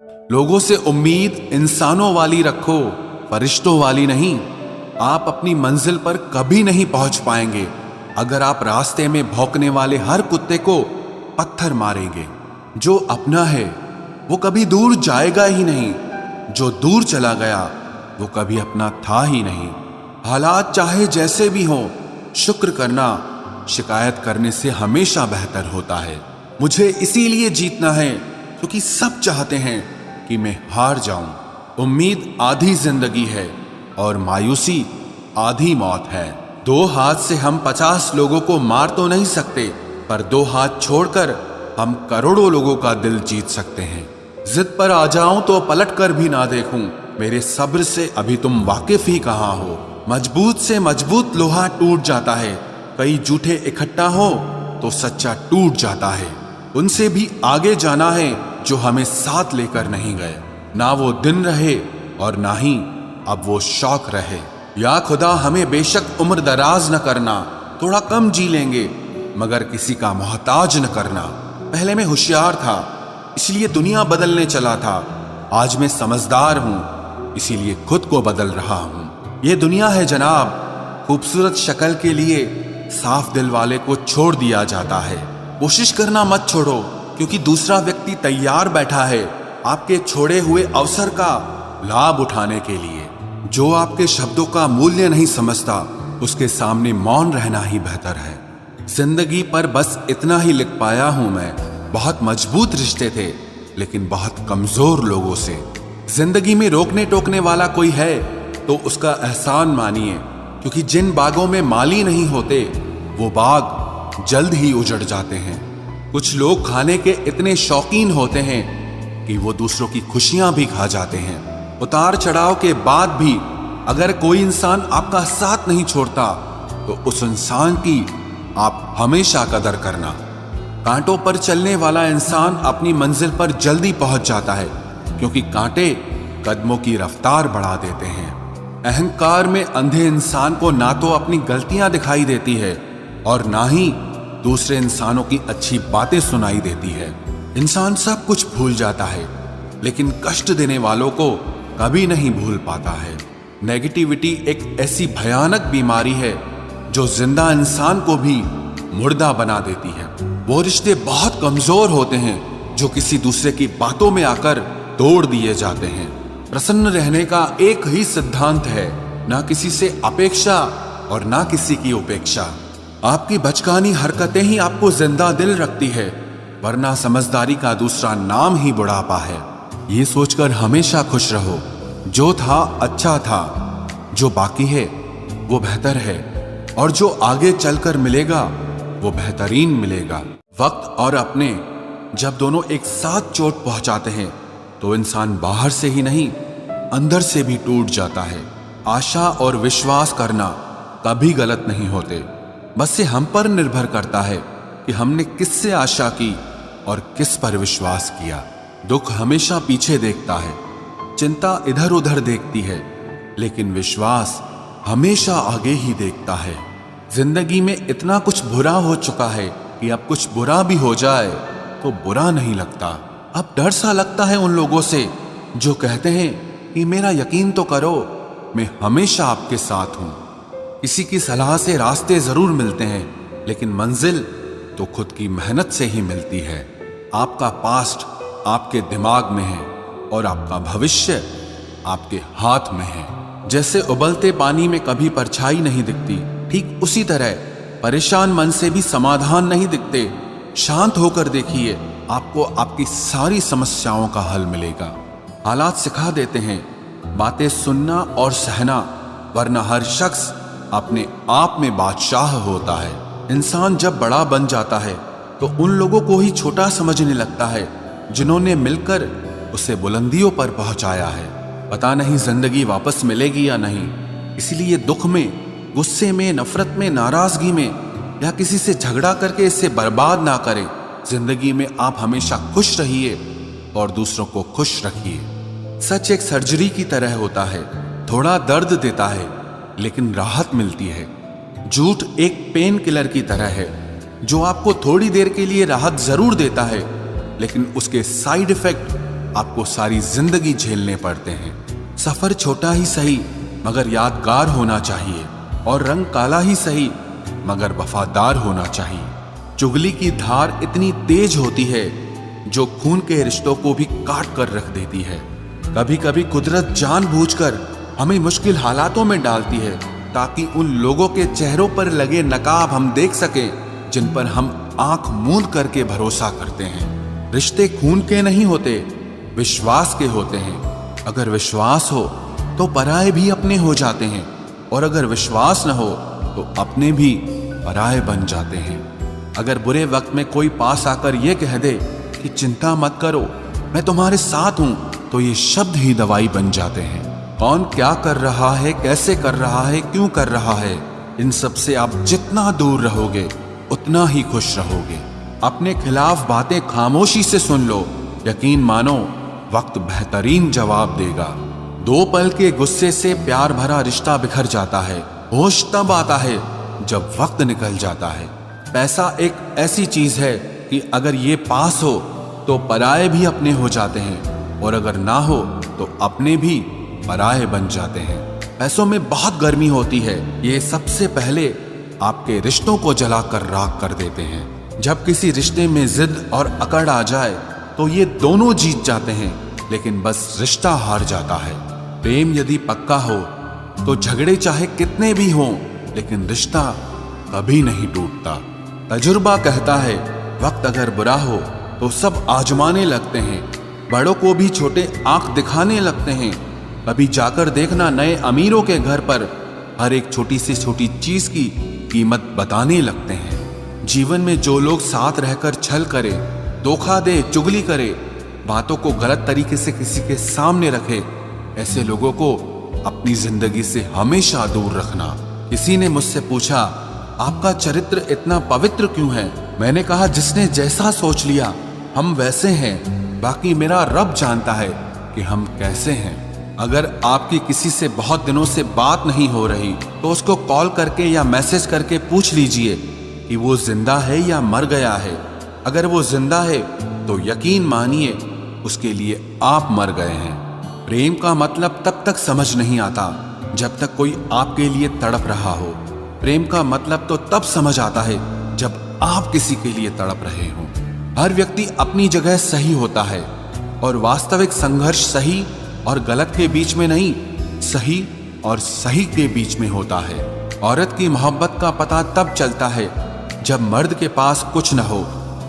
लोगों से उम्मीद इंसानों वाली रखो, फरिश्तों वाली नहीं। आप अपनी मंजिल पर कभी नहीं पहुंच पाएंगे अगर आप रास्ते में भौंकने वाले हर कुत्ते को पत्थर मारेंगे। जो अपना है वो कभी दूर जाएगा ही नहीं, जो दूर चला गया वो कभी अपना था ही नहीं। हालात चाहे जैसे भी हों, शुक्र करना शिकायत करने से हमेशा बेहतर होता है। मुझे इसीलिए जीतना है क्योंकि सब चाहते हैं कि मैं हार जाऊं। उम्मीद आधी जिंदगी है और मायूसी आधी मौत है। 2 हाथ से हम 50 लोगों को मार तो नहीं सकते, पर 2 हाथ छोड़कर हम करोड़ों लोगों का दिल जीत सकते हैं। जिद पर आ जाऊं तो पलट कर भी ना देखूं, मेरे सब्र से अभी तुम वाकिफ ही कहां हो। मजबूत से मजबूत लोहा टूट जाता है, कई जूठे इकट्ठा हो तो सच्चा टूट जाता है। उनसे भी आगे जाना है जो हमें साथ लेकर नहीं गए। ना वो दिन रहे और ना ही अब वो शौक रहे। या खुदा हमें बेशक उम्र दराज न करना, थोड़ा कम जी लेंगे मगर किसी का मोहताज न करना। पहले मैं होशियार था इसलिए दुनिया बदलने चला था, आज मैं समझदार हूं इसीलिए खुद को बदल रहा हूं। ये दुनिया है जनाब, खूबसूरत शक्ल के लिए साफ दिल वाले को छोड़ दिया जाता है। कोशिश करना मत छोड़ो क्योंकि दूसरा व्यक्ति तैयार बैठा है आपके छोड़े हुए अवसर का लाभ उठाने के लिए। जो आपके शब्दों का मूल्य नहीं समझता उसके सामने मौन रहना ही बेहतर है। जिंदगी पर बस इतना ही लिख पाया हूं मैं, बहुत मजबूत रिश्ते थे लेकिन बहुत कमजोर लोगों से। जिंदगी में रोकने टोकने वाला कोई है तो उसका एहसान मानिए, क्योंकि जिन बागों में माली नहीं होते वो बाग जल्द ही उजड़ जाते हैं। कुछ लोग खाने के इतने शौकीन होते हैं कि वो दूसरों की खुशियां भी खा जाते हैं। उतार चढ़ाव के बाद भी अगर कोई इंसान आपका साथ नहीं छोड़ता तो उस इंसान की आप हमेशा कदर करना। कांटों पर चलने वाला इंसान अपनी मंजिल पर जल्दी पहुंच जाता है क्योंकि कांटे कदमों की रफ्तार बढ़ा देते हैं। अहंकार में अंधे इंसान को ना तो अपनी गलतियां दिखाई देती है और ना ही दूसरे इंसानों की अच्छी बातें सुनाई देती है। इंसान सब कुछ भूल जाता है लेकिन कष्ट देने वालों को कभी नहीं भूल पाता है। नेगेटिविटी एक ऐसी भयानक बीमारी है जो जिंदा इंसान को भी मुर्दा बना देती है। वो रिश्ते बहुत कमजोर होते हैं जो किसी दूसरे की बातों में आकर तोड़ दिए जाते हैं। प्रसन्न रहने का एक ही सिद्धांत है, ना किसी से अपेक्षा और ना किसी की उपेक्षा। आपकी बचकानी हरकतें ही आपको जिंदा दिल रखती है, वरना समझदारी का दूसरा नाम ही बुढ़ापा है। ये सोचकर हमेशा खुश रहो, जो था अच्छा था, जो बाकी है वो बेहतर है और जो आगे चलकर मिलेगा वो बेहतरीन मिलेगा। वक्त और अपने जब दोनों एक साथ चोट पहुंचाते हैं तो इंसान बाहर से ही नहीं अंदर से भी टूट जाता है। आशा और विश्वास करना कभी गलत नहीं होते, बस ये हम पर निर्भर करता है कि हमने किससे आशा की और किस पर विश्वास किया। दुख हमेशा पीछे देखता है, चिंता इधर उधर देखती है, लेकिन विश्वास हमेशा आगे ही देखता है। जिंदगी में इतना कुछ बुरा हो चुका है कि अब कुछ बुरा भी हो जाए तो बुरा नहीं लगता। अब डर सा लगता है उन लोगों से जो कहते हैं कि मेरा यकीन तो करो, मैं हमेशा आपके साथ हूं। किसी की सलाह से रास्ते जरूर मिलते हैं लेकिन मंजिल तो खुद की मेहनत से ही मिलती है। आपका पास्ट आपके दिमाग में है और आपका भविष्य आपके हाथ में है। जैसे उबलते पानी में कभी परछाई नहीं दिखती, ठीक उसी तरह परेशान मन से भी समाधान नहीं दिखते। शांत होकर देखिए, आपको आपकी सारी समस्याओं का हल मिलेगा। हालात सिखा देते हैं बातें सुनना और सहना, वरना हर शख्स अपने आप में बादशाह होता है। इंसान जब बड़ा बन जाता है तो उन लोगों को ही छोटा समझने लगता है जिन्होंने मिलकर उसे बुलंदियों पर पहुंचाया है। पता नहीं जिंदगी वापस मिलेगी या नहीं, इसलिए दुख में, गुस्से में, नफरत में, नाराजगी में या किसी से झगड़ा करके इसे बर्बाद ना करें। जिंदगी में आप हमेशा खुश रहिए और दूसरों को खुश रखिए। सच एक सर्जरी की तरह होता है, थोड़ा दर्द देता है लेकिन राहत मिलती है। झूठ एक पेन किलर की तरह है जो आपको थोड़ी देर के लिए राहत जरूर देता है लेकिन उसके साइड इफेक्ट आपको सारी जिंदगी झेलने पड़ते हैं। सफर छोटा ही सही मगर यादगार होना चाहिए, और रंग काला ही सही मगर वफादार होना चाहिए। चुगली की धार इतनी तेज होती है जो खून के रिश्तों को भी काट कर रख देती है। कभी कभी कुदरत जानबूझकर हमें मुश्किल हालातों में डालती है ताकि उन लोगों के चेहरों पर लगे नकाब हम देख सकें जिन पर हम आंख मूंद करके भरोसा करते हैं। रिश्ते खून के नहीं होते, विश्वास के होते हैं। अगर विश्वास हो तो पराये भी अपने हो जाते हैं, और अगर विश्वास न हो तो अपने भी पराये बन जाते हैं। अगर बुरे वक्त में कोई पास आकर यह कह दे कि चिंता मत करो, मैं तुम्हारे साथ हूं, तो ये शब्द ही दवाई बन जाते हैं। कौन क्या कर रहा है, कैसे कर रहा है, क्यों कर रहा है, इन सब से आप जितना दूर रहोगे उतना ही खुश रहोगे। अपने खिलाफ बातें खामोशी से सुन लो, यकीन मानो वक्त बेहतरीन जवाब देगा। 2 पल के गुस्से से प्यार भरा रिश्ता बिखर जाता है। होश तब आता है जब वक्त निकल जाता है। पैसा एक ऐसी चीज है कि अगर ये पास हो तो पराये भी अपने हो जाते हैं, और अगर ना हो तो अपने भी पराये बन जाते हैं। पैसों में बहुत गर्मी होती है, ये सबसे पहले आपके रिश्तों को जलाकर राख कर देते हैं। जब किसी रिश्ते में जिद और अकड़ आ जाए तो ये दोनों जीत जाते हैं, लेकिन बस रिश्ता हार जाता है। प्रेम यदि पक्का हो तो झगड़े चाहे कितने भी हों, लेकिन रिश्ता कभी नहीं टूटता। तजुर्बा कहता है वक्त अगर बुरा हो तो सब आजमाने लगते हैं, बड़ों को भी छोटे आंख दिखाने लगते हैं। कभी जाकर देखना नए अमीरों के घर पर हर एक छोटी से छोटी चीज की कीमत बताने लगते हैं। जीवन में जो लोग साथ रहकर छल करे, धोखा दे, चुगली करे, बातों को गलत तरीके से किसी के सामने रखे, ऐसे लोगों को अपनी जिंदगी से हमेशा दूर रखना। किसी ने मुझसे पूछा आपका चरित्र इतना पवित्र क्यों है? मैंने कहा जिसने जैसा सोच लिया हम वैसे हैं, बाकी मेरा रब जानता है कि हम कैसे हैं। अगर आपकी किसी से बहुत दिनों से बात नहीं हो रही तो उसको कॉल करके या मैसेज करके पूछ लीजिए कि वो जिंदा है या मर गया है। अगर वो जिंदा है तो यकीन मानिए उसके लिए आप मर गए हैं। प्रेम का मतलब तब तक समझ नहीं आता जब तक कोई आपके लिए तड़प रहा हो। प्रेम का मतलब तो तब समझ आता है जब आप किसी के लिए तड़प रहे हो। हर व्यक्ति अपनी जगह सही होता है, और वास्तविक संघर्ष सही और गलत के बीच में नहीं, सही और सही के बीच में होता है। औरत की मोहब्बत का पता तब चलता है जब मर्द के पास कुछ न हो,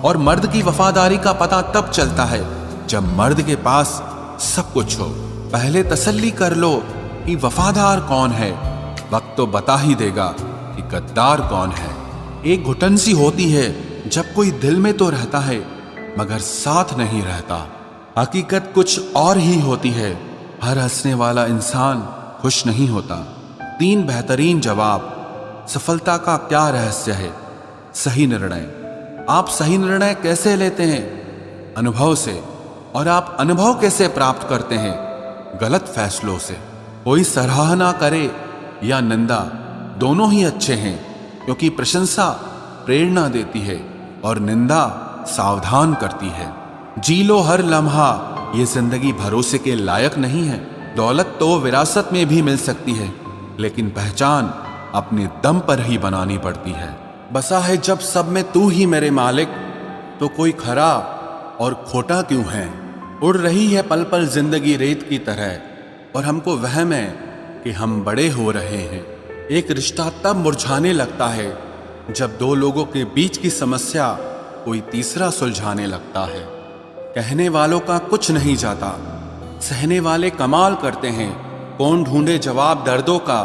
और मर्द की वफादारी का पता तब चलता है जब मर्द के पास सब कुछ हो। पहले तसल्ली कर लो कि वफादार कौन है, वक्त तो बता ही देगा कि गद्दार कौन है। एक घुटन सी होती है जब कोई दिल में तो रहता है मगर साथ नहीं रहता। हकीकत कुछ और ही होती है, हर हंसने वाला इंसान खुश नहीं होता। 3 बेहतरीन जवाब। सफलता का क्या रहस्य है? सही निर्णय। आप सही निर्णय कैसे लेते हैं? अनुभव से। और आप अनुभव कैसे प्राप्त करते हैं? गलत फैसलों से। कोई सराहना करे या निंदा, दोनों ही अच्छे हैं, क्योंकि प्रशंसा प्रेरणा देती है और निंदा सावधान करती है। जी लो हर लम्हा, ये जिंदगी भरोसे के लायक नहीं है। दौलत तो विरासत में भी मिल सकती है, लेकिन पहचान अपने दम पर ही बनानी पड़ती है। बसा है जब सब में तू ही मेरे मालिक, तो कोई खरा और खोटा क्यों है? उड़ रही है पल पल जिंदगी रेत की तरह, और हमको वहम है कि हम बड़े हो रहे हैं। एक रिश्ता तब मुरझाने लगता है जब 2 लोगों के बीच की समस्या कोई तीसरा सुलझाने लगता है। कहने वालों का कुछ नहीं जाता, सहने वाले कमाल करते हैं। कौन ढूंढे जवाब दर्दों का,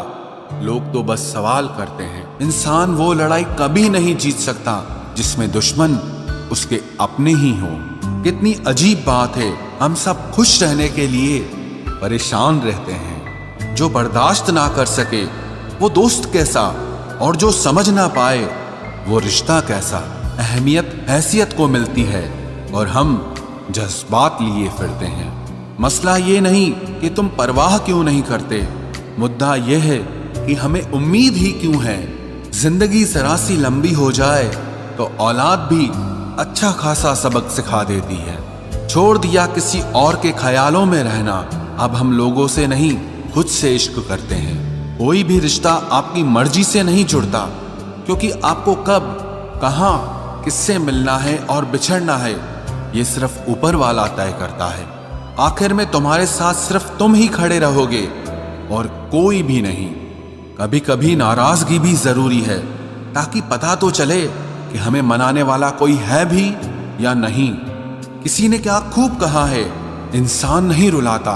लोग तो बस सवाल करते हैं। इंसान वो लड़ाई कभी नहीं जीत सकता जिसमें दुश्मन उसके अपने ही हों। कितनी अजीब बात है, हम सब खुश रहने के लिए परेशान रहते हैं। जो बर्दाश्त ना कर सके वो दोस्त कैसा, और जो समझ ना पाए वो रिश्ता कैसा। अहमियत हैसियत को मिलती है और हम जज्बात लिए फिरते हैं। मसला ये नहीं कि तुम परवाह क्यों नहीं करते, मुद्दा यह है कि हमें उम्मीद ही क्यों है। जिंदगी जरा सी लंबी हो जाए तो औलाद भी अच्छा खासा सबक सिखा देती है। छोड़ दिया किसी और के ख्यालों में रहना। अब हम लोगों से नहीं, खुद से इश्क करते हैं। कोई भी रिश्ता आपकी मर्जी से नहीं जुड़ता, क्योंकि आपको कब, कहां, किससे मिलना है और बिछड़ना है, ये सिर्फ ऊपर वाला तय करता है। आखिर में तुम्हारे साथ सिर्फ तुम ही खड़े रहोगे और कोई भी नहीं। कभी कभी नाराजगी भी जरूरी है, ताकि पता तो चले कि हमें मनाने वाला कोई है भी या नहीं। किसी ने क्या खूब कहा है, इंसान नहीं रुलाता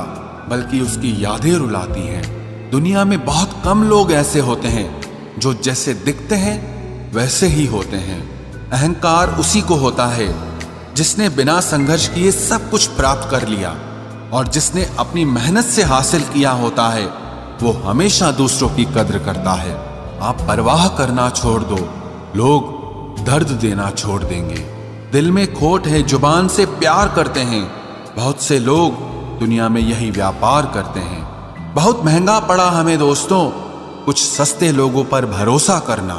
बल्कि उसकी यादें रुलाती हैं। दुनिया में बहुत कम लोग ऐसे होते हैं जो जैसे दिखते हैं वैसे ही होते हैं। अहंकार उसी को होता है जिसने बिना संघर्ष किए सब कुछ प्राप्त कर लिया, और जिसने अपनी मेहनत से हासिल किया होता है वो हमेशा दूसरों की कद्र करता है। आप परवाह करना छोड़ दो, लोग दर्द देना छोड़ देंगे। दिल में खोट है, जुबान से प्यार करते हैं। बहुत से लोग दुनिया में यही व्यापार करते हैं। बहुत महंगा पड़ा हमें दोस्तों कुछ सस्ते लोगों पर भरोसा करना।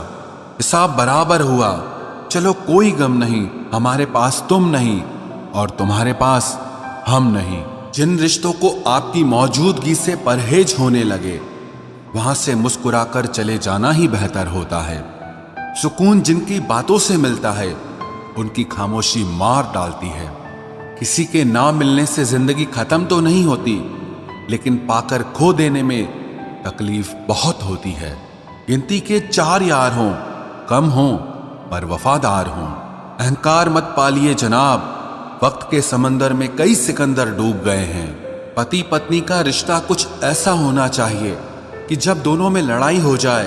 हिसाब बराबर हुआ, चलो कोई गम नहीं, हमारे पास तुम नहीं और तुम्हारे पास हम नहीं। जिन रिश्तों को आपकी मौजूदगी से परहेज होने लगे, वहां से मुस्कुराकर चले जाना ही बेहतर होता है। सुकून जिनकी बातों से मिलता है, उनकी खामोशी मार डालती है। किसी के ना मिलने से जिंदगी खत्म तो नहीं होती, लेकिन पाकर खो देने में तकलीफ बहुत होती है। गिनती के 4 यार हों, कम हों पर वफादार हों। अहंकार मत पालिए जनाब, वक्त के समंदर में कई सिकंदर डूब गए हैं। पति पत्नी का रिश्ता कुछ ऐसा होना चाहिए कि जब दोनों में लड़ाई हो जाए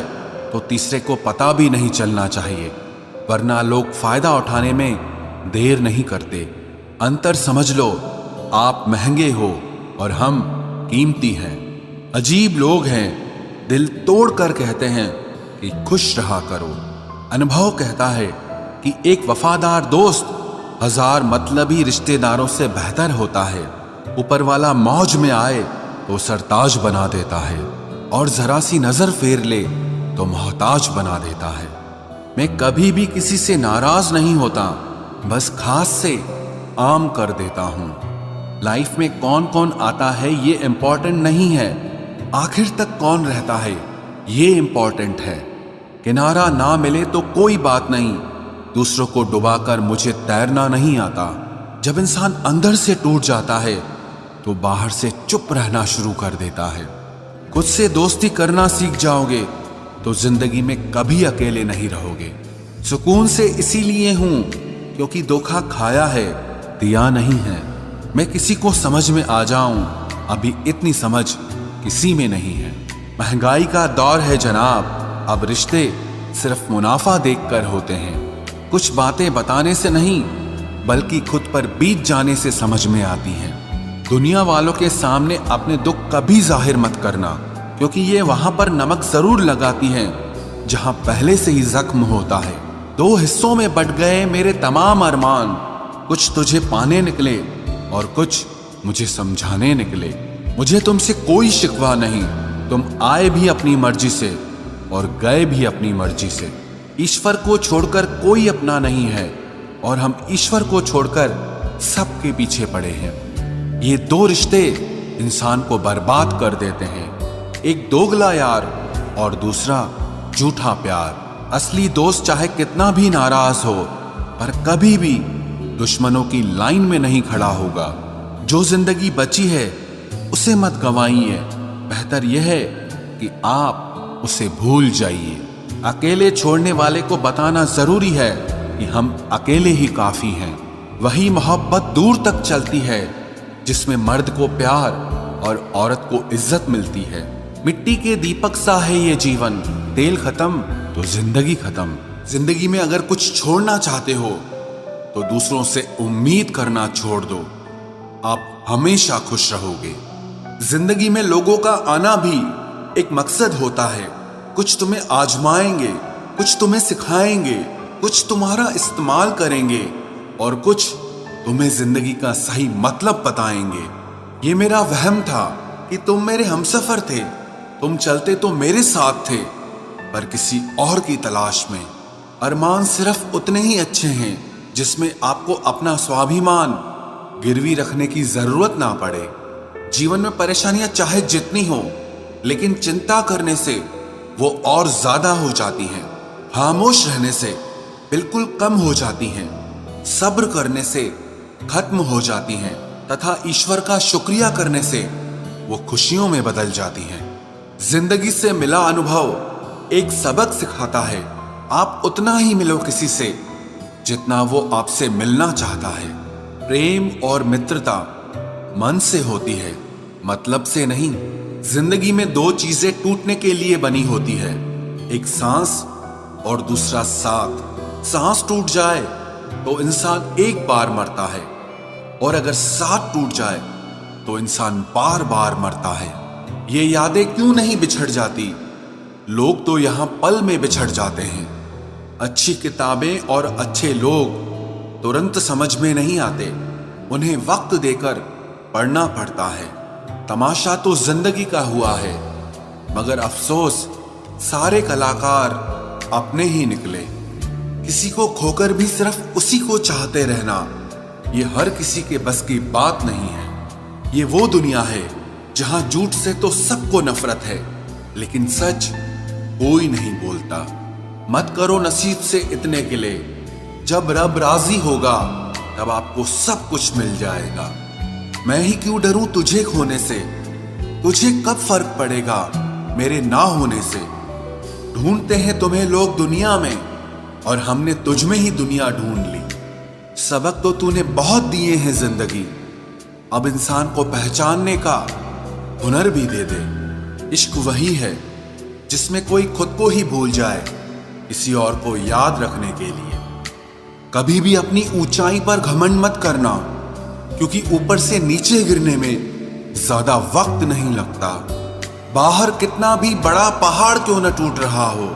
तो तीसरे को पता भी नहीं चलना चाहिए, वरना लोग फायदा उठाने में देर नहीं करते। अंतर समझ लो, आप महंगे हो और हम कीमती हैं। अजीब लोग हैं, दिल तोड़ कर कहते हैं कि खुश रहा करो। अनुभव कहता है कि एक वफादार दोस्त 1000 मतलबी रिश्तेदारों से बेहतर होता है। ऊपर वाला मौज में आए तो सरताज बना देता है, और जरा सी नजर फेर ले तो मोहताज बना देता है। मैं कभी भी किसी से नाराज नहीं होता, बस खास से आम कर देता हूं। लाइफ में कौन कौन आता है ये इंपॉर्टेंट नहीं है, आखिर तक कौन रहता है ये इंपॉर्टेंट है। किनारा ना मिले तो कोई बात नहीं, दूसरों को डुबाकर मुझे तैरना नहीं आता। जब इंसान अंदर से टूट जाता है तो बाहर से चुप रहना शुरू कर देता है। खुद से दोस्ती करना सीख जाओगे तो जिंदगी में कभी अकेले नहीं रहोगे। सुकून से इसीलिए हूं क्योंकि धोखा खाया है, दिया नहीं है। मैं किसी को समझ में आ जाऊं, अभी इतनी समझ किसी में नहीं है। महंगाई का दौर है जनाब, अब रिश्ते सिर्फ मुनाफा देखकर होते हैं। कुछ बातें बताने से नहीं बल्कि खुद पर बीत जाने से समझ में आती हैं। दुनिया वालों के सामने अपने दुख कभी जाहिर मत करना, क्योंकि ये वहां पर नमक जरूर लगाती हैं जहां पहले से ही जख्म होता है। 2 हिस्सों में बट गए मेरे तमाम अरमान, कुछ तुझे पाने निकले और कुछ मुझे समझाने निकले। मुझे तुमसे कोई शिकवा नहीं, तुम आए भी अपनी मर्जी से और गए भी अपनी मर्जी से। ईश्वर को छोड़कर कोई अपना नहीं है और हम ईश्वर को छोड़कर सबके पीछे पड़े हैं। ये 2 रिश्ते इंसान को बर्बाद कर देते हैं, एक दोगला यार और दूसरा झूठा प्यार। असली दोस्त चाहे कितना भी नाराज हो पर कभी भी दुश्मनों की लाइन में नहीं खड़ा होगा। जो जिंदगी बची है उसे मत गंवाइए, बेहतर यह है कि आप उसे भूल जाइए। अकेले छोड़ने वाले को बताना जरूरी है कि हम अकेले ही काफी हैं। वही मोहब्बत दूर तक चलती है जिसमें मर्द को प्यार और औरत को इज्जत मिलती है। मिट्टी के दीपक सा है ये जीवन, तेल खत्म तो जिंदगी खत्म। जिंदगी में अगर कुछ छोड़ना चाहते हो तो दूसरों से उम्मीद करना छोड़ दो, आप हमेशा खुश रहोगे। जिंदगी में लोगों का आना भी एक मकसद होता है। कुछ तुम्हें आजमाएंगे, कुछ तुम्हें सिखाएंगे, कुछ तुम्हारा इस्तेमाल करेंगे और कुछ तुम्हें जिंदगी का सही मतलब बताएंगे। ये मेरा वहम था कि तुम मेरे हमसफर थे, तुम चलते तो मेरे साथ थे पर किसी और की तलाश में। अरमान सिर्फ उतने ही अच्छे हैं जिसमें आपको अपना स्वाभिमान गिरवी रखने की जरूरत ना पड़े। जीवन में परेशानियां चाहे जितनी हो, लेकिन चिंता करने से वो और ज्यादा हो जाती हैं। खामोश रहने से बिल्कुल कम हो जाती हैं। सब्र करने से खत्म हो जाती हैं तथा ईश्वर का शुक्रिया करने से वो खुशियों में बदल जाती हैं। जिंदगी से मिला अनुभव एक सबक सिखाता है। आप उतना ही मिलो किसी से जितना वो आपसे मिलना चाहता है। प्रेम और मित्रता मन से होती है, मतलब से नहीं। जिंदगी में दो चीजें टूटने के लिए बनी होती है, एक सांस और दूसरा साथ। सांस टूट जाए तो इंसान एक बार मरता है, और अगर साथ टूट जाए तो इंसान बार बार मरता है। ये यादें क्यों नहीं बिछड़ जाती? लोग तो यहां पल में बिछड़ जाते हैं। अच्छी किताबें और अच्छे लोग तुरंत समझ में नहीं आते, उन्हें वक्त देकर पढ़ना पड़ता है। तमाशा तो जिंदगी का हुआ है, मगर अफसोस सारे कलाकार अपने ही निकले। किसी को खोकर भी सिर्फ उसी को चाहते रहना, ये हर किसी के बस की बात नहीं है। ये वो दुनिया है जहां झूठ से तो सबको नफरत है, लेकिन सच कोई नहीं बोलता। मत करो नसीब से इतने गिले, जब रब राजी होगा तब आपको सब कुछ मिल जाएगा। मैं ही क्यों डरूं तुझे खोने से, तुझे कब फर्क पड़ेगा मेरे ना होने से। ढूंढते हैं तुम्हें लोग दुनिया में, और हमने तुझ में ही दुनिया ढूंढ ली। सबक तो तूने बहुत दिए हैं जिंदगी, अब इंसान को पहचानने का हुनर भी दे दे। इश्क वही है जिसमें कोई खुद को ही भूल जाए किसी और को याद रखने के लिए। कभी भी अपनी ऊंचाई पर घमंड मत करना, क्योंकि ऊपर से नीचे गिरने में ज्यादा वक्त नहीं लगता। बाहर कितना भी बड़ा पहाड़ क्यों न टूट रहा हो,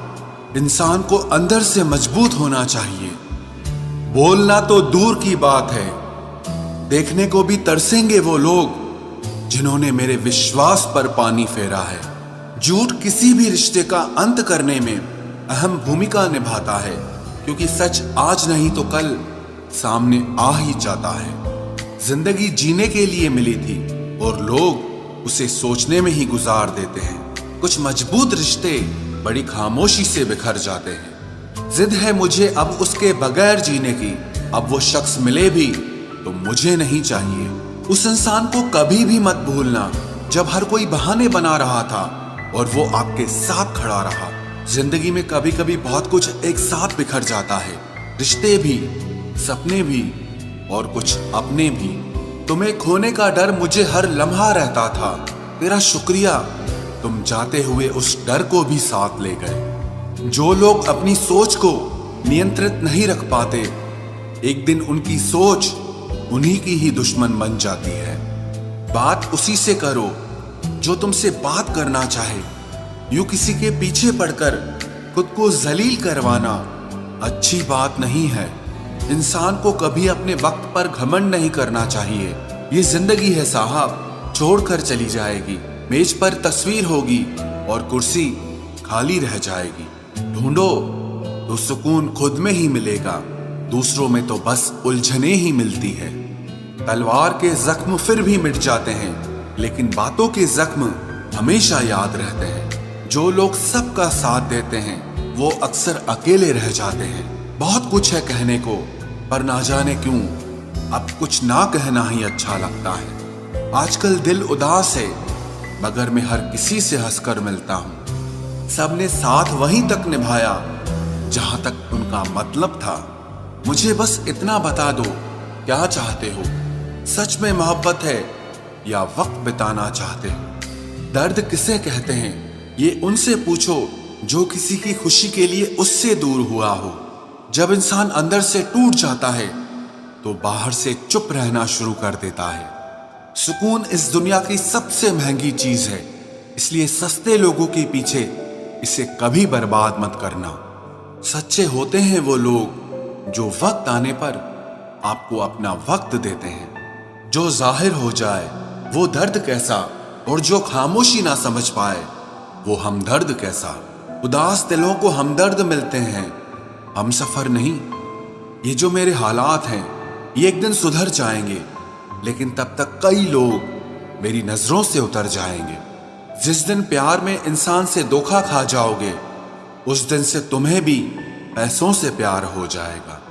इंसान को अंदर से मजबूत होना चाहिए। बोलना तो दूर की बात है, देखने को भी तरसेंगे वो लोग जिन्होंने मेरे विश्वास पर पानी फेरा है। झूठ किसी भी रिश्ते का अंत करने में अहम भूमिका निभाता है, क्योंकि सच आज नहीं तो कल सामने आ ही जाता है। जिंदगी जीने के लिए मिली थी और लोग उसे सोचने में ही गुजार देते हैं। कुछ मजबूत रिश्ते बड़ी खामोशी से बिखर जाते हैं। जिद है मुझे अब उसके बगैर जीने की, अब वो शख्स मिले भी तो मुझे नहीं चाहिए। उस इंसान को कभी भी मत भूलना जब हर कोई बहाने बना रहा था और वो आपके साथ खड़ा रहा। जिंदगी में कभी कभी बहुत कुछ एक साथ बिखर जाता है, रिश्ते भी, सपने भी और कुछ अपने भी। तुम्हें खोने का डर मुझे हर लम्हा रहता था, तेरा शुक्रिया तुम जाते हुए उस डर को भी साथ ले गए। जो लोग अपनी सोच को नियंत्रित नहीं रख पाते, एक दिन उनकी सोच उन्हीं की ही दुश्मन बन जाती है। बात उसी से करो जो तुमसे बात करना चाहे। यूं किसी के पीछे पड़कर खुद को जलील करवाना अच्छी बात नहीं है। इंसान को कभी अपने वक्त पर घमंड नहीं करना चाहिए। ये जिंदगी है साहब, छोड़कर चली जाएगी। मेज पर तस्वीर होगी और कुर्सी खाली रह जाएगी। ढूंढो तो सुकून खुद में ही मिलेगा, दूसरों में तो बस उलझने ही मिलती है। तलवार के जख्म फिर भी मिट जाते हैं, लेकिन बातों के जख्म हमेशा याद रहते हैं। जो लोग सबका साथ देते हैं वो अक्सर अकेले रह जाते हैं। बहुत कुछ है कहने को, पर ना जाने क्यों अब कुछ ना कहना ही अच्छा लगता है। आजकल दिल उदास है, मगर मैं हर किसी से हंसकर मिलता हूँ। सबने साथ वहीं तक निभाया जहां तक उनका मतलब था। मुझे बस इतना बता दो, क्या चाहते हो? सच में मोहब्बत है या वक्त बिताना चाहते हो? दर्द किसे कहते हैं ये उनसे पूछो जो किसी की खुशी के लिए उससे दूर हुआ हो। जब इंसान अंदर से टूट जाता है तो बाहर से चुप रहना शुरू कर देता है। सुकून इस दुनिया की सबसे महंगी चीज है, इसलिए सस्ते लोगों के पीछे इसे कभी बर्बाद मत करना। सच्चे होते हैं वो लोग जो वक्त आने पर आपको अपना वक्त देते हैं। जो जाहिर हो जाए वो दर्द कैसा, और जो खामोशी ना समझ पाए वो हमदर्द कैसा। उदास दिलों को हमदर्द मिलते हैं, हम सफर नहीं। ये जो मेरे हालात हैं ये एक दिन सुधर जाएंगे। लेकिन तब तक कई लोग मेरी नजरों से उतर जाएंगे। जिस दिन प्यार में इंसान से धोखा खा जाओगे, उस दिन से तुम्हें भी पैसों से प्यार हो जाएगा।